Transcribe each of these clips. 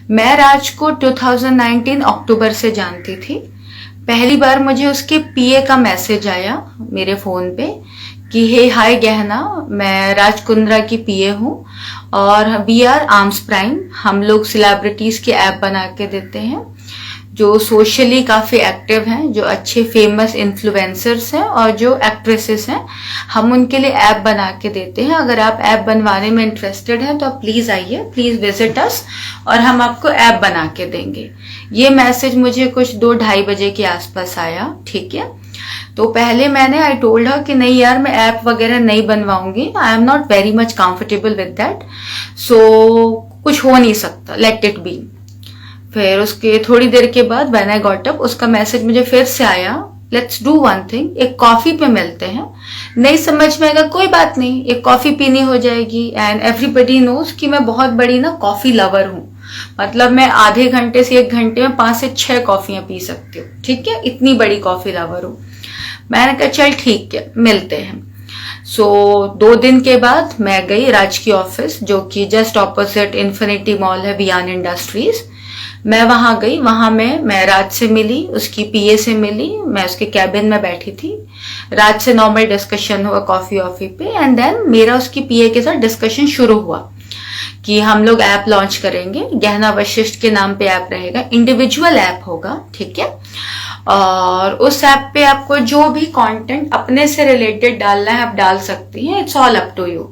मैं राज को 2019 अक्टूबर से जानती थी। पहली बार मुझे उसके पीए का मैसेज आया मेरे फ़ोन पे कि हे हाय गहना, मैं राज कुंद्रा की पीए हूँ और वी आर आर्म्स प्राइम। हम लोग सेलिब्रिटीज़ के ऐप बना के देते हैं जो सोशली काफ़ी एक्टिव हैं, जो अच्छे फेमस इन्फ्लुएंसर्स हैं और जो एक्ट्रेसेस हैं। हम उनके लिए ऐप बना के देते हैं। अगर आप ऐप बनवाने में इंटरेस्टेड हैं तो आप प्लीज़ आइए, प्लीज़ विजिट अस और हम आपको ऐप बना के देंगे। ये मैसेज मुझे कुछ 2-2:30 बजे के आसपास आया, ठीक है। तो पहले मैंने आई टोल्ड हर कि नहीं यार, मैं ऐप वगैरह नहीं बनवाऊंगी, I am not very much comfortable with that, so कुछ हो नहीं सकता, लेट इट बी। फिर उसके थोड़ी देर के बाद व्हेन आई गॉट अप, उसका मैसेज मुझे फिर से आया, लेट्स डू वन थिंग, एक कॉफी पे मिलते हैं। नहीं समझ में आएगा कोई बात नहीं, एक कॉफी पीनी हो जाएगी। एंड एवरीबडी नोज कि मैं बहुत बड़ी ना कॉफी लवर हूँ। मतलब मैं आधे घंटे से 1 घंटे में 5 से 6 कॉफियां पी सकती हूँ, ठीक है, इतनी बड़ी कॉफी लवर हूँ। मैंने कहा चल ठीक है, मिलते हैं। सो 2 दिन के बाद मैं गई राज की ऑफिस, जो कि जस्ट ऑपोजिट इन्फिनिटी मॉल है, वियान इंडस्ट्रीज। मैं वहां गई, वहां मैं राज से मिली, उसकी पीए से मिली, मैं उसके कैबिन में बैठी थी। राज से नॉर्मल डिस्कशन हुआ कॉफी ऑफी पे, एंड देन मेरा उसकी पीए के साथ डिस्कशन शुरू हुआ कि हम लोग ऐप लॉन्च करेंगे, गहना वशिष्ठ के नाम पे ऐप रहेगा, इंडिविजुअल ऐप होगा, ठीक है। और उस ऐप पे आपको जो भी कंटेंट अपने से रिलेटेड डालना है आप डाल सकती हैं, it's all up to you.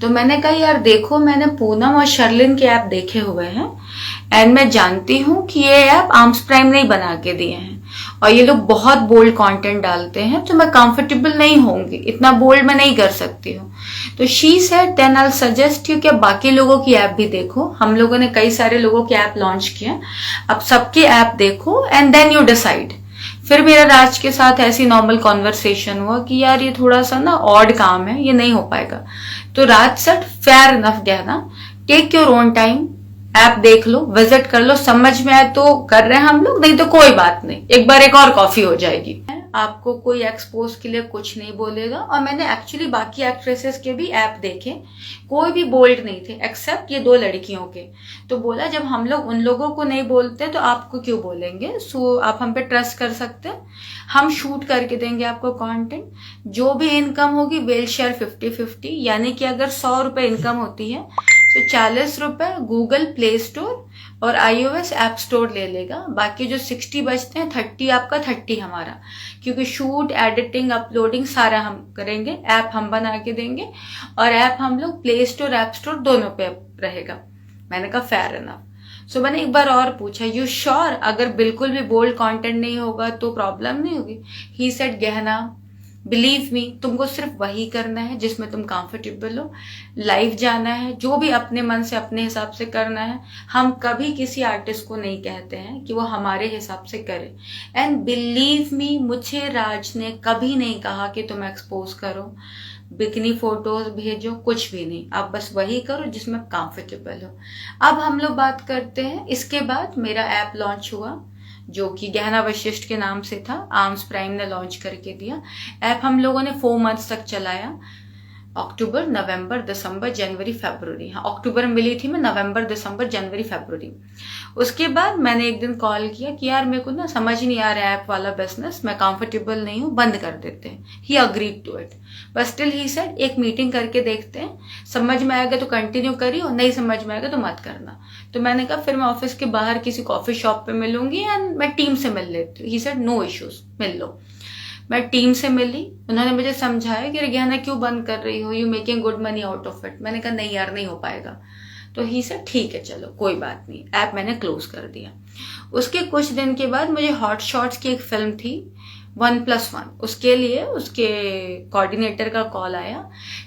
तो मैंने कहा यार देखो, मैंने पूनम और शर्लिन के ऐप देखे हुए हैं एंड मैं जानती हूँ कि ये ऐप आर्म्स प्राइम ने बना के दिए हैं और ये लोग बहुत बोल्ड कंटेंट डालते हैं, तो मैं कंफर्टेबल नहीं होंगी, इतना बोल्ड मैं नहीं कर सकती हूँ। तो she said then I suggest you कि बाकी लोगों की ऐप भी देखो। हम लोगों ने कई सारे लोगों के ऐप लॉन्च किए, अब सबके ऐप देखो एंड देन यू डिसाइड। फिर मेरा राज के साथ ऐसी नॉर्मल कॉन्वर्सेशन हुआ कि यार ये थोड़ा सा ना ऑड काम है, ये नहीं हो पाएगा। तो राज सेड फेयर इनफ गहना, take your own time, app देख लो, विजिट कर लो, समझ में आए तो कर रहे हैं हम लोग, नहीं तो कोई बात नहीं, एक बार एक और कॉफी हो जाएगी। आपको कोई एक्सपोज के लिए कुछ नहीं बोलेगा। और मैंने एक्चुअली बाकी एक्ट्रेसेस के भी ऐप देखे, कोई भी बोल्ड नहीं थे एक्सेप्ट ये 2 लड़कियों के। तो बोला जब हम लोग उन लोगों को नहीं बोलते तो आपको क्यों बोलेंगे। सो आप हम पे ट्रस्ट कर सकते हैं, हम शूट करके देंगे आपको कंटेंट। जो भी इनकम होगी वेल शेयर 50-50, यानी कि अगर 100 रुपए इनकम होती है तो 40 रुपए गूगल प्ले स्टोर और iOS ऐप स्टोर ले लेगा। बाकी जो 60 बचते हैं, 30 आपका 30 हमारा, क्योंकि शूट एडिटिंग अपलोडिंग सारा हम करेंगे, ऐप हम बना के देंगे और ऐप हम लोग प्ले स्टोर ऐप स्टोर दोनों पे रहेगा। मैंने कहा फेयर इनफ। सो मैंने एक बार और पूछा, यू श्योर, अगर बिल्कुल भी बोल्ड कंटेंट नहीं होगा तो प्रॉब्लम नहीं होगी। ही सेड गहना, बिलीव मी, तुमको सिर्फ वही करना है जिसमें तुम कंफर्टेबल हो, लाइव जाना है, जो भी अपने मन से अपने हिसाब से करना है। हम कभी किसी आर्टिस्ट को नहीं कहते हैं कि वो हमारे हिसाब से करे। एंड बिलीव मी, मुझे राज ने कभी नहीं कहा कि तुम एक्सपोज करो, बिकनी फोटोज भेजो, कुछ भी नहीं, आप बस वही करो जिसमें कंफर्टेबल हो। अब हम लोग बात करते हैं, इसके बाद मेरा ऐप लॉन्च हुआ जो कि गहना वशिष्ठ के नाम से था, आर्म्स प्राइम ने लॉन्च करके दिया। ऐप हम लोगों ने 4 मंथ्स तक चलाया, अक्टूबर, नवंबर, दिसंबर, जनवरी, फरवरी। हाँ, अक्टूबर में मिली थी मैं, नवंबर, दिसंबर, जनवरी, फरवरी। उसके बाद मैंने एक दिन कॉल किया कि यार मेरे को ना समझ नहीं आ रहा है ऐप वाला बिजनेस, मैं कंफर्टेबल नहीं हूँ, बंद कर देते हैं। He agreed to it, but still he said एक मीटिंग करके देखते हैं, समझ में आएगा तो कंटिन्यू करिए, नहीं समझ में आएगा तो मत करना। तो मैंने कहा फिर मैं ऑफिस के बाहर किसी कॉफी शॉप पे मिलूंगी एंड मैं टीम से मिल लेती हूँ। ही सेड नो इश्यूज, मिल लो। मैं टीम से मिली, उन्होंने मुझे समझाया कि गहना क्यों बंद कर रही हो, you making good money out of it. मैंने कहा नहीं यार, नहीं हो पाएगा। तो ही से ठीक है चलो कोई बात नहीं, ऐप मैंने क्लोज कर दिया। उसके कुछ दिन के बाद मुझे हॉट शॉट्स की एक फिल्म थी 1+1, उसके लिए उसके कोऑर्डिनेटर का कॉल आया।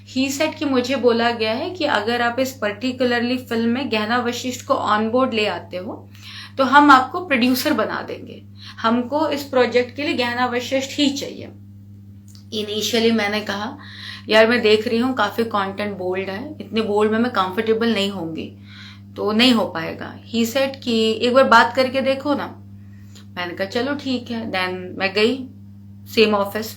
ही सेड कि मुझे बोला गया है कि अगर आप इस पर्टिकुलरली फिल्म में गहना वशिष्ठ को ऑन बोर्ड ले आते हो तो हम आपको प्रोड्यूसर बना देंगे, हमको इस प्रोजेक्ट के लिए गहना वशिष्ठ ही चाहिए। इनिशियली मैंने कहा यार मैं देख रही हूँ काफी कंटेंट बोल्ड है, इतने बोल्ड में मैं कंफर्टेबल नहीं होंगी, तो नहीं हो पाएगा। ही सेड कि एक बार बात करके देखो ना। मैंने कहा चलो ठीक है। देन मैं गई सेम ऑफिस,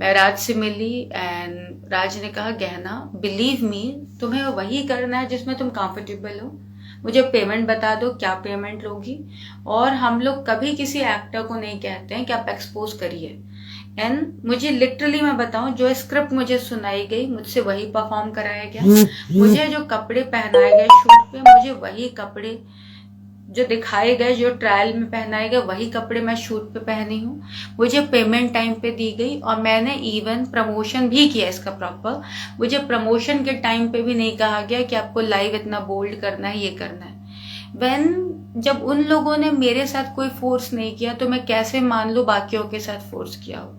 मैं राज से मिली एंड राज ने कहा गहना बिलीव मी, तुम्हें वही करना है जिसमें तुम कंफर्टेबल हो, मुझे पेमेंट बता दो, क्या पेमेंट लोगी। और हम लोग कभी किसी एक्टर को नहीं कहते हैं कि आप एक्सपोज करिए। एंड मुझे लिटरली मैं बताऊं, जो स्क्रिप्ट मुझे सुनाई गई मुझसे वही परफॉर्म कराया गया। मुझे जो कपड़े पहनाए गए शूट पे, मुझे वही कपड़े जो दिखाए गए, जो ट्रायल में पहनाए गए, वही कपड़े मैं शूट पे पहनी हूँ। मुझे पेमेंट टाइम पे दी गई और मैंने इवन प्रमोशन भी किया इसका प्रॉपर। मुझे प्रमोशन के टाइम पे भी नहीं कहा गया कि आपको लाइव इतना बोल्ड करना है, ये करना है। जब उन लोगों ने मेरे साथ कोई फोर्स नहीं किया तो मैं कैसे मान लूं बाकियों के साथ फोर्स किया हो।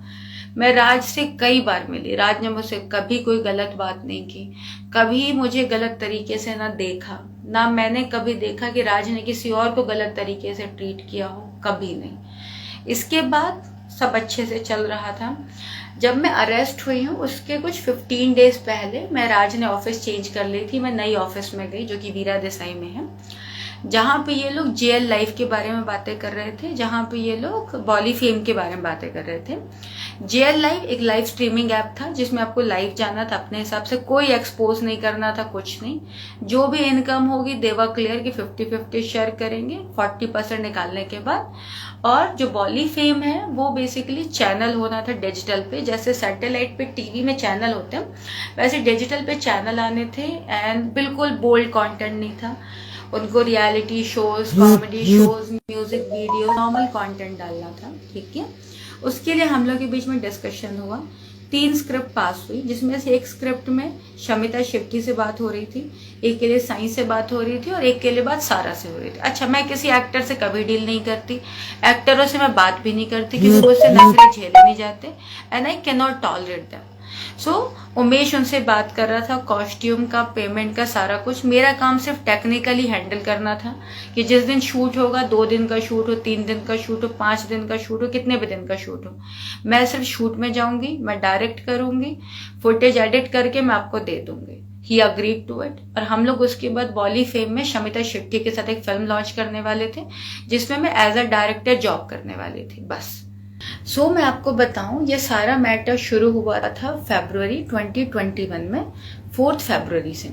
मैं राज से कई बार मिली, राज ने मुझसे कभी कोई गलत बात नहीं की, कभी मुझे गलत तरीके से ना देखा, ना मैंने कभी देखा कि राज ने किसी और को गलत तरीके से ट्रीट किया हो, कभी नहीं। इसके बाद सब अच्छे से चल रहा था। जब मैं अरेस्ट हुई हूँ उसके कुछ 15 डेज पहले मैं राज ने ऑफिस चेंज कर ली थी, मैं नई ऑफिस में गई जो कि वीरा देसाई में है, जहाँ पे ये लोग जेएल लाइफ के बारे में बातें कर रहे थे, जहाँ पे ये लोग बॉली फेम के बारे में बातें कर रहे थे। जेएल लाइव एक लाइव स्ट्रीमिंग ऐप था जिसमें आपको लाइव जाना था अपने हिसाब से, कोई एक्सपोज नहीं करना था, कुछ नहीं। जो भी इनकम होगी देवा क्लियर की 50-50 शेयर करेंगे 40% निकालने के बाद। और जो बॉली फेम है वो बेसिकली चैनल होना था डिजिटल पे, जैसे सैटेलाइट पे टीवी में चैनल होते हैं वैसे डिजिटल पे चैनल आने थे। एंड बिल्कुल बोल्ड कंटेंट नहीं था, उनको reality shows, comedy shows, music video, normal content डालना था, ठीक है। उसके लिए हम लोग के बीच में डिस्कशन हुआ। 3 स्क्रिप्ट पास हुई, जिसमें से एक स्क्रिप्ट में शमिता शेट्टी से बात हो रही थी, एक के लिए साई से बात हो रही थी और एक के लिए बात सारा से हो रही थी। अच्छा, मैं किसी एक्टर से कभी डील नहीं करती, एक्टरों से मैं बात भी नहीं करती क्योंकि मुझसे नजरें झेले नहीं जाते and I can not tolerate them. सो उमेश उनसे बात कर रहा था कॉस्ट्यूम का, पेमेंट का, सारा कुछ। मेरा काम सिर्फ टेक्निकली हैंडल करना था कि जिस दिन शूट होगा, 2 दिन का शूट हो, 3 दिन का शूट हो, 5 दिन का शूट हो, कितने भी दिन का शूट हो, मैं सिर्फ शूट में जाऊंगी, मैं डायरेक्ट करूंगी, फुटेज एडिट करके मैं आपको दे दूंगी। He agreed to it. और हम लोग उसके बाद बॉली फेम में शमिता शेट्टी के साथ एक फिल्म लॉन्च करने वाले थे जिसमें मैं एज अ डायरेक्टर जॉब करने वाली थी, बस। सो मैं आपको बताऊं, ये सारा मैटर शुरू हुआ था फरवरी 2021 में, 4 फरवरी से,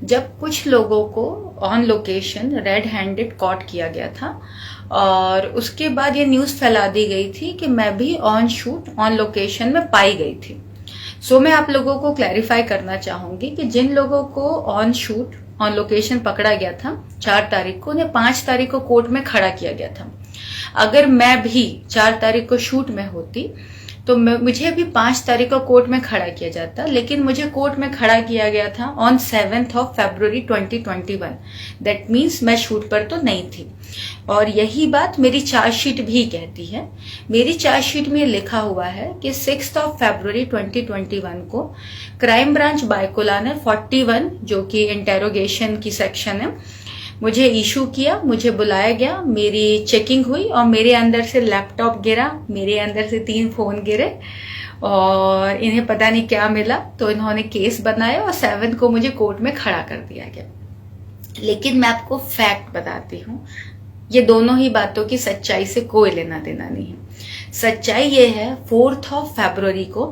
जब कुछ लोगों को on location red handed caught किया गया था। और उसके बाद ये न्यूज़ फैला दी गई थी कि मैं भी ऑन शूट, ऑन लोकेशन में पाई गई थी। सो मैं आप लोगों को क्लैरिफाई करना चाहूंगी कि जिन लोगों को ऑन शूट, ऑन लोकेशन पकड़ा गया था 4 तारीख को, उन्हें 5 तारीख को कोर्ट में खड़ा किया गया था। अगर मैं भी 4 तारीख को शूट में होती तो मुझे भी 5 तारीख को कोर्ट में खड़ा किया जाता, लेकिन मुझे कोर्ट में खड़ा किया गया था ऑन 7 फरवरी 2021। दैट मीन्स मैं शूट पर तो नहीं थी। और यही बात मेरी चार्जशीट भी कहती है। मेरी चार्जशीट में लिखा हुआ है कि 6 फरवरी 2021 को क्राइम ब्रांच बायकुला ने 41, जो कि इंटेरोगेशन की सेक्शन है, मुझे इशू किया, मुझे बुलाया गया, मेरी चेकिंग हुई और मेरे अंदर से लैपटॉप गिरा, मेरे अंदर से 3 फोन गिरे और इन्हें पता नहीं क्या मिला, तो इन्होंने केस बनाया और 7 को मुझे कोर्ट में खड़ा कर दिया गया। लेकिन मैं आपको फैक्ट बताती हूँ, ये दोनों ही बातों की सच्चाई से कोई लेना देना नहीं है। सच्चाई ये है, 4 फरवरी को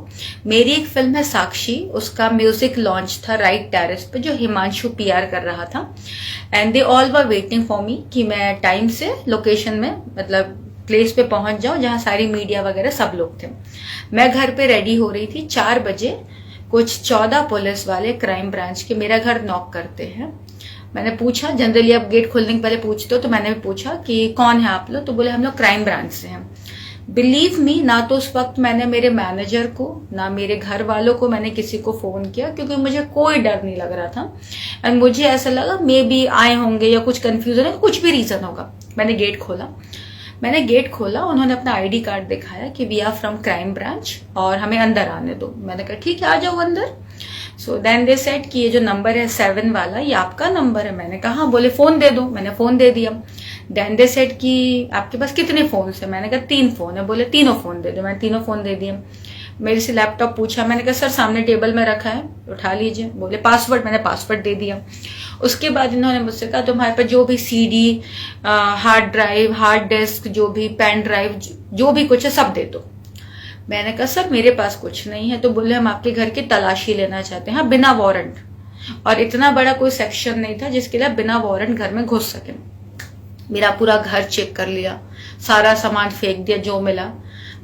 मेरी एक फिल्म है साक्षी, उसका म्यूजिक लॉन्च था राइट टेरेस पे, जो हिमांशु पीआर कर रहा था। And they all were waiting for me कि मैं टाइम से लोकेशन में, मतलब प्लेस पे पहुंच जाऊं जहां सारी मीडिया वगैरह सब लोग थे। मैं घर पे रेडी हो रही थी, 4 बजे कुछ 14 पुलिस वाले क्राइम ब्रांच के मेरा घर नॉक करते हैं। मैंने पूछा, जनरली आप गेट खोलने के पहले पूछते हो, तो मैंने भी पूछा कि कौन है आप लोग, तो बोले हम लोग क्राइम ब्रांच से हैं। बिलीव मी, ना तो उस वक्त मैंने मेरे मैनेजर को, ना मेरे घर वालों को मैंने किसी को फोन किया, क्योंकि मुझे कोई डर नहीं लग रहा था। एंड मुझे ऐसा लगा मे बी आए होंगे या कुछ कंफ्यूजन है, कुछ भी रीजन होगा। मैंने गेट खोला, उन्होंने अपना आईडी कार्ड दिखाया कि we are from crime branch और हमें अंदर आने दो। मैंने कहा ठीक है, आ जाओ अंदर। सो देन दे सेड कि ये जो नंबर है 7 वाला, ये आपका नंबर है। मैंने कहा बोले फोन दे दो, मैंने फोन दे दिया। देन दे सेड कि आपके पास कितने फोन है, मैंने कहा 3 फोन है। बोले तीनों फोन दे दो, मैंने तीनों फोन दे दिए। मेरे से लैपटॉप पूछा, मैंने कहा सर सामने टेबल में रखा है, उठा लीजिए। बोले पासवर्ड, मैंने पासवर्ड दे दिया। उसके बाद इन्होंने मुझसे कहा तुम्हारे पास जो भी CD, hard drive, hard disk, जो भी पेन ड्राइव, जो भी कुछ है सब दे दो। मैंने कहा सर मेरे पास कुछ नहीं है। तो बोले हम आपके घर की तलाशी लेना चाहते हैं, हाँ बिना वारंट। और इतना बड़ा कोई सेक्शन नहीं था जिसके लिए बिना वारंट घर में घुस सके। मेरा पूरा घर चेक कर लिया, सारा सामान फेंक दिया जो मिला।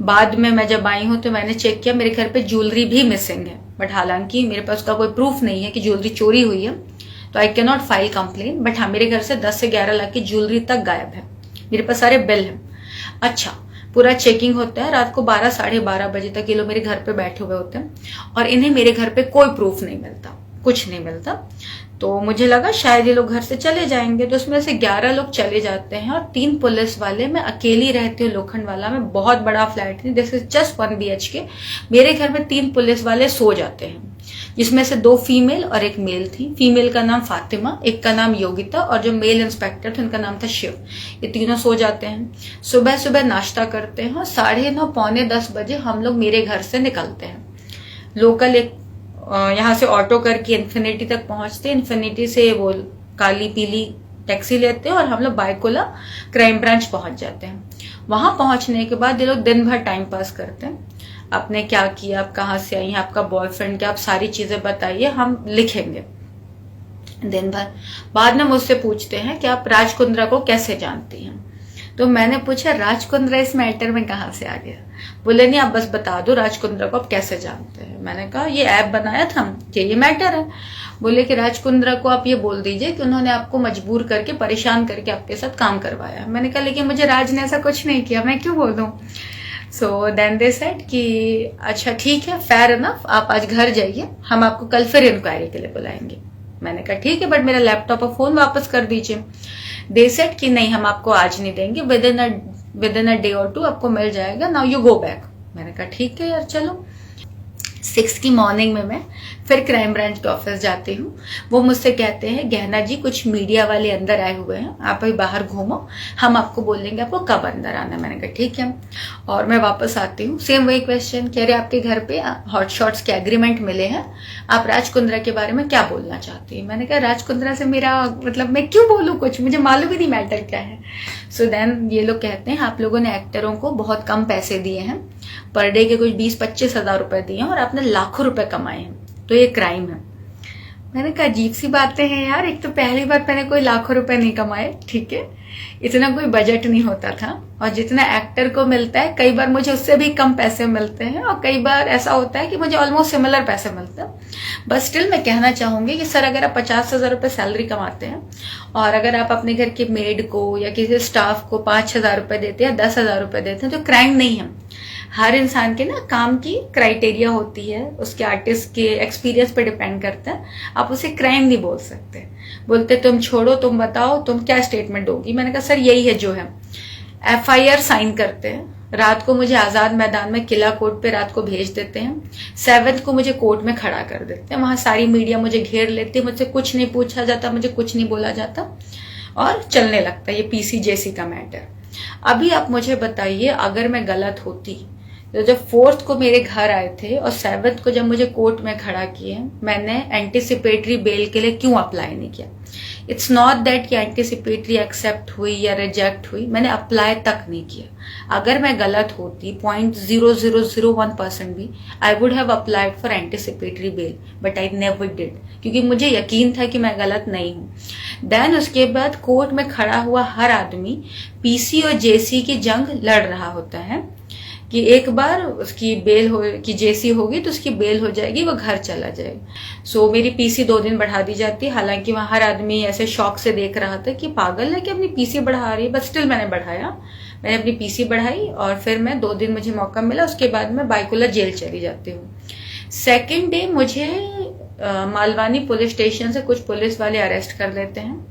बाद में मैं जब आई हूं तो मैंने चेक किया, मेरे घर पे ज्वेलरी भी मिसिंग है, बट हालांकि मेरे पास उसका कोई प्रूफ नहीं है कि ज्वेलरी चोरी हुई है, तो I can not file complain. But हाँ, मेरे घर से 10 से 11 लाख की ज्वेलरी तक गायब है, मेरे पास सारे बिल हैं। अच्छा, पूरा चेकिंग होता है, रात को 12 साढ़े 12 बजे तक ये लोग मेरे घर पे बैठे हुए होते हैं और इन्हें मेरे घर पे कोई प्रूफ नहीं मिलता, कुछ नहीं मिलता। तो मुझे लगा शायद ये लोग घर से चले जाएंगे, तो उसमें से 11 लोग चले जाते हैं और 3 पुलिस वाले। मैं अकेली रहती हूँ लोखंड वाला में, बहुत बड़ा फ्लैट है, दिस इज जस्ट 1 BHK। मेरे घर में 3 पुलिस वाले सो जाते हैं, जिसमें से 2 फीमेल और 1 मेल थी। फीमेल का नाम फातिमा, एक का नाम योगिता, और जो मेल इंस्पेक्टर थे उनका नाम था शिव। ये तीनों सो जाते हैं। सुबह सुबह नाश्ता करते हैं और 9:30 पौने 10 बजे हम लोग मेरे घर से निकलते हैं। लोकल एक यहाँ से ऑटो करके इन्फिनिटी तक पहुंचते, इन्फिनिटी से वो काली पीली टैक्सी लेते हैं और हम लोग बायकुला क्राइम ब्रांच पहुंच जाते हैं। वहां पहुंचने के बाद ये लोग दिन भर टाइम पास करते हैं, आपने क्या किया, आप कहाँ से आई हैं, आपका बॉयफ्रेंड क्या, आप सारी चीजें बताइए, हम लिखेंगे दिन भर। बाद में मुझसे पूछते हैं कि आप राज कुंद्रा को कैसे जानती हैं। तो मैंने पूछा राज कुंद्रा इस मैटर में कहाँ से आ गया। बोले नहीं, आप बस बता दो राज कुंद्रा को आप कैसे जानते हैं। मैंने कहा ये ऐप बनाया था कि ये मैटर है। बोले कि राज कुंद्रा को आप ये बोल दीजिए कि उन्होंने आपको मजबूर करके परेशान करके आपके साथ काम करवाया। मैंने कहा लेकिन मुझे राज ने ऐसा कुछ नहीं किया, मैं क्यों बोल दूं। सो देन दे सेड कि अच्छा ठीक है, फेयर इनफ, आप आज घर जाइए, हम आपको कल फिर इंक्वायरी के लिए बुलाएंगे। मैंने कहा ठीक है, बट मेरा लैपटॉप और फोन वापस कर दीजिए। दे सेड कि नहीं, हम आपको आज नहीं देंगे, विद इन अ डे और 2 आपको मिल जाएगा, नाउ यू गो बैक। मैंने कहा ठीक है यार चलो। 6 की मॉर्निंग में मैं फिर क्राइम ब्रांच के ऑफिस जाती हूँ। वो मुझसे कहते हैं गहना जी कुछ मीडिया वाले अंदर आए हुए हैं, आप अभी बाहर घूमो, हम आपको बोलेंगे आपको कब अंदर आना है। मैंने कहा ठीक है। और मैं वापस आती हूँ, सेम वही क्वेश्चन, कह रहे आपके घर पे हॉट शॉट्स के एग्रीमेंट मिले हैं, आप राज कुंद्रा के बारे में क्या बोलना चाहती है। मैंने कहा राज कुंद्रा से मेरा मतलब मैं क्यों बोलूँ कुछ, मुझे मालूम ही नहीं मैटर क्या है। सो देन ये लोग कहते हैं आप लोगों ने एक्टरों को बहुत कम पैसे दिए हैं, पर डे के कुछ 20-25 हजार रुपए दिए हैं और आपने लाखों रुपए कमाए हैं, तो ये क्राइम है। मैंने कहा अजीब सी बातें हैं यार, एक तो पहली बार मैंने कोई लाखों रुपए नहीं कमाए, ठीक है, इतना कोई बजट नहीं होता था, और जितना एक्टर को मिलता है कई बार मुझे उससे भी कम पैसे मिलते हैं, और कई बार ऐसा होता है कि मुझे ऑलमोस्ट सिमिलर पैसे मिलते हैं। बट स्टिल मैं कहना चाहूंगी कि सर अगर आप 50,000 रुपए सैलरी कमाते हैं और अगर आप अपने घर के मेड को या किसी स्टाफ को 5,000 रुपए देते हैं, 10,000 रुपए देते हैं, तो क्राइम नहीं है। हर इंसान के ना काम की क्राइटेरिया होती है, उसके आर्टिस्ट के एक्सपीरियंस पे डिपेंड करता है, आप उसे क्राइम नहीं बोल सकते। बोलते तुम छोड़ो, तुम बताओ तुम क्या स्टेटमेंट दोगी। मैंने कहा सर यही है जो है। FIR साइन करते हैं, रात को मुझे आजाद मैदान में किला कोर्ट पे रात को भेज देते हैं, 7 को मुझे कोर्ट में खड़ा कर देते हैं, वहां सारी मीडिया मुझे घेर लेती है, मुझसे कुछ नहीं पूछा जाता, मुझे कुछ नहीं बोला जाता और चलने लगता है ये PCJC का मैटर। अभी आप मुझे बताइए अगर मैं गलत होती तो जब 4th को मेरे घर आए थे और 7th को जब मुझे कोर्ट में खड़ा किए, मैंने एंटीसिपेटरी बेल के लिए क्यों अप्लाई नहीं किया। इट्स नॉट दैट कि एंटीसिपेटरी एक्सेप्ट हुई या रिजेक्ट हुई, मैंने अप्लाई तक नहीं किया। अगर मैं गलत होती 0.0001% भी, I would have applied for anticipatory bail, but I never did, क्योंकि मुझे यकीन था कि मैं गलत नहीं हूँ। देन उसके बाद कोर्ट में खड़ा हुआ हर आदमी PC और JC की जंग लड़ रहा होता है कि एक बार उसकी बेल हो कि JC होगी तो उसकी बेल हो जाएगी, वो घर चला जाएगा। सो मेरी PC 2 दिन बढ़ा दी जाती, हालांकि वहां हर आदमी ऐसे शौक से देख रहा था कि पागल है कि अपनी PC बढ़ा रही है, बट स्टिल मैंने बढ़ाया, मैंने अपनी PC बढ़ाई और फिर मैं 2 दिन मुझे मौका मिला, उसके बाद मैं बायकुला जेल चली जाती हूँ। सेकेंड डे मुझे मालवानी पुलिस स्टेशन से कुछ पुलिस वाले अरेस्ट कर लेते हैं।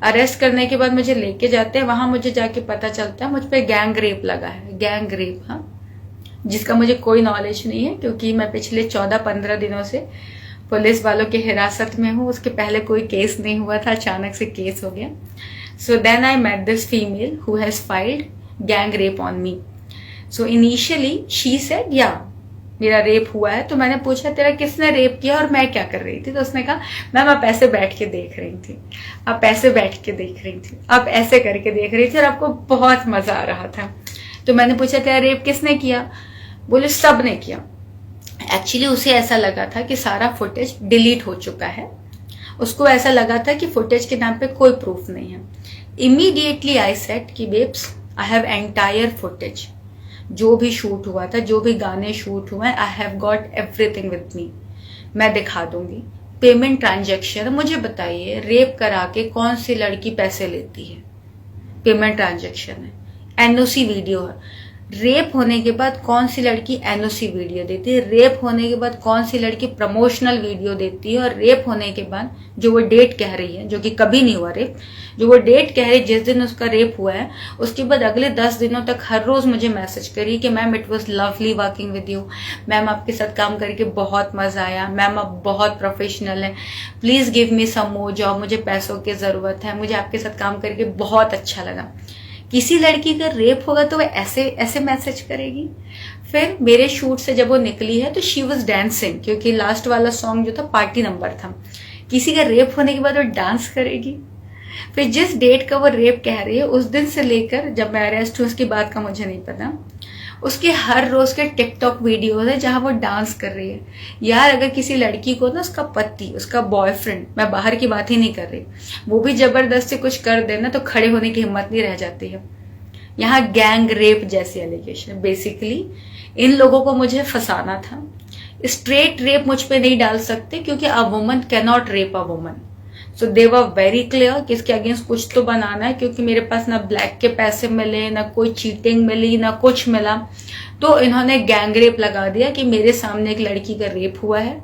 अरेस्ट करने के बाद मुझे लेके जाते हैं, वहां मुझे जाके पता चलता है मुझ पे गैंग रेप लगा है, गैंग रेप, हाँ, जिसका मुझे कोई नॉलेज नहीं है क्योंकि मैं पिछले 14-15 दिनों से पुलिस वालों के हिरासत में हूँ। उसके पहले कोई केस नहीं हुआ था, अचानक से केस हो गया। So then I met this female who has filed gang rape on me. So initially she said या मेरा रेप हुआ है। तो मैंने पूछा तेरा किसने रेप किया और मैं क्या कर रही थी। तो उसने कहा मैम आप ऐसे बैठ के देख रही थी, आप ऐसे बैठ के देख रही थी, आप ऐसे करके देख रही थी और आपको बहुत मजा आ रहा था। तो मैंने पूछा तेरा रेप किसने किया। बोले सब ने किया। एक्चुअली उसे ऐसा लगा था कि सारा फुटेज डिलीट हो चुका है उसको ऐसा लगा था कि फुटेज के नाम पे कोई प्रूफ नहीं है। इमीडिएटली आई सेड कि babes, I have entire footage, जो भी शूट हुआ था, जो भी गाने शूट हुए, I have got everything with me, मैं दिखा दूंगी। पेमेंट ट्रांजैक्शन, मुझे बताइए रेप करा के कौन सी लड़की पैसे लेती है? पेमेंट ट्रांजैक्शन है, एनओसी वीडियो है। रेप होने के बाद कौन सी लड़की एनओसी वीडियो देती है? रेप होने के बाद कौन सी लड़की प्रमोशनल वीडियो देती है? और रेप होने के बाद जो वो डेट कह रही है, जो कि कभी नहीं हुआ रेप, जो वो डेट कह रही है जिस दिन उसका रेप हुआ है, उसके बाद अगले 10 दिनों तक हर रोज मुझे मैसेज करी कि ma'am it was lovely working with you, ma'am आपके साथ काम करके बहुत मजा आया, मैम आप बहुत प्रोफेशनल है, please give me some more job, मुझे पैसों की जरूरत है, मुझे आपके साथ काम करके बहुत अच्छा लगा। किसी लड़की का रेप होगा तो वह ऐसे ऐसे मैसेज करेगी? फिर मेरे शूट से जब वो निकली है तो शी वॉज डांसिंग, क्योंकि लास्ट वाला सॉन्ग जो था पार्टी नंबर था। किसी का रेप होने के बाद वो डांस करेगी? फिर जिस डेट का वो रेप कह रही है उस दिन से लेकर जब मैं अरेस्ट हूँ उसकी बात का मुझे नहीं पता, उसके हर रोज के टिकटॉक वीडियोस है जहां वो डांस कर रही है। यार अगर किसी लड़की को ना उसका पति, उसका बॉयफ्रेंड, मैं बाहर की बात ही नहीं कर रही, वो भी जबरदस्ती कुछ कर देना तो खड़े होने की हिम्मत नहीं रह जाती है। यहाँ गैंग रेप जैसी एलिगेशन, बेसिकली इन लोगों को मुझे फंसाना था। स्ट्रेट रेप मुझ पे नहीं डाल सकते क्योंकि a woman can not rape a woman. So they were very clear कि इसके अगेंस्ट कुछ तो बनाना है, क्योंकि मेरे पास ना ब्लैक के पैसे मिले, ना कोई चीटिंग मिली, ना कुछ मिला। तो इन्होंने गैंग रेप लगा दिया कि मेरे सामने एक लड़की का रेप हुआ है